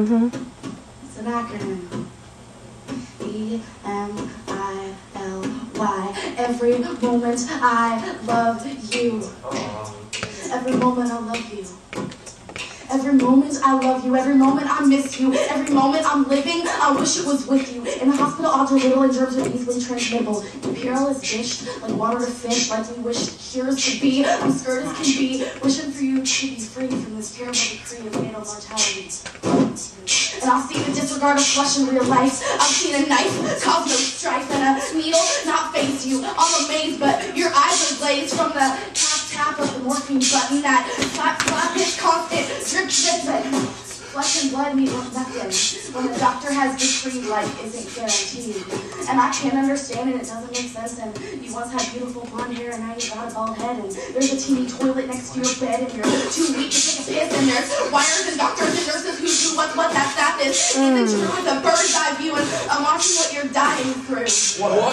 It's an acronym. E-M-I-L-Y. Every moment I love you. Every moment I love you. Every moment I love you, every moment I miss you, every moment I'm living, I wish it was with you. In the hospital, odds are little and germs are easily transmittable. Imperial is dished like water to fish, like we wish cures could be. I'm scared as can be, wishing for you to be free from this terrible decree of fatal mortality. And I've seen the disregard of flesh in real life. I've seen a knife cause no strife and a needle not face you. I'm amazed, but your eyes are glazed from the tap of the morphine button. That slap is constant, drip but flesh and blood mean nothing when the doctor has decreed life isn't guaranteed. And I can't understand and it doesn't make sense. And you once had beautiful blonde hair and now you got a bald head. And there's a teeny toilet next to your bed and you're too weak to take a piss. And there's wires and doctors and nurses who do what that is. Isn't true with a bird's eye view. And I'm watching what you're dying through. What?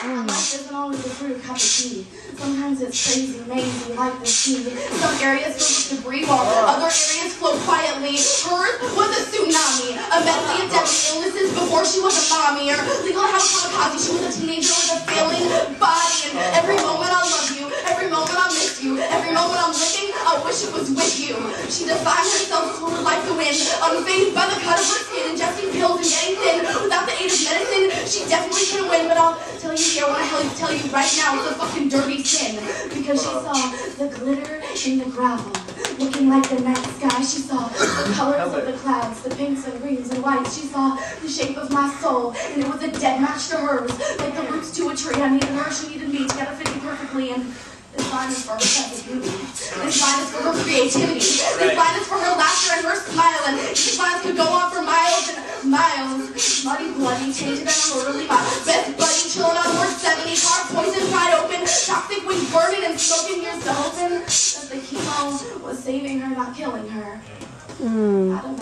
Life isn't always a true cup of tea. Sometimes it's crazy, mazy, like the sea. Some areas filled with debris, while other areas flow quietly. Hers was a tsunami, a medley of deadly illnesses before she was a mommy. Or legal house kamikaze, she was a teenager with a failing body. And every moment I love you, every moment I miss you, every moment I'm living, I wish it was with you. She defined herself toward like the wind, unfazed by the cut of her skin, ingesting pills and getting thin. Without the aid of medicine, she definitely couldn't win. But I'll tell you here, what I tell you right now, it's a fucking dirty sin. Because she saw the glitter in the gravel, looking like the night sky. She saw the colors of the clouds, the pinks and greens and whites. She saw the shape of my soul, and it was a dead match to hers, like the roots to a tree. I needed her, she needed me, together fitting perfectly. And this line is for her sense of beauty. This line is for her creativity. This line is for her laughter and her smile. And these lines could go on for miles and miles. Muddy, bloody, tainted and unorderly. My best buddy chilling on North 70. Car poison, wide open. Toxic wings burning and smoking years to hoping that the chemo was saving her, not killing her. Out of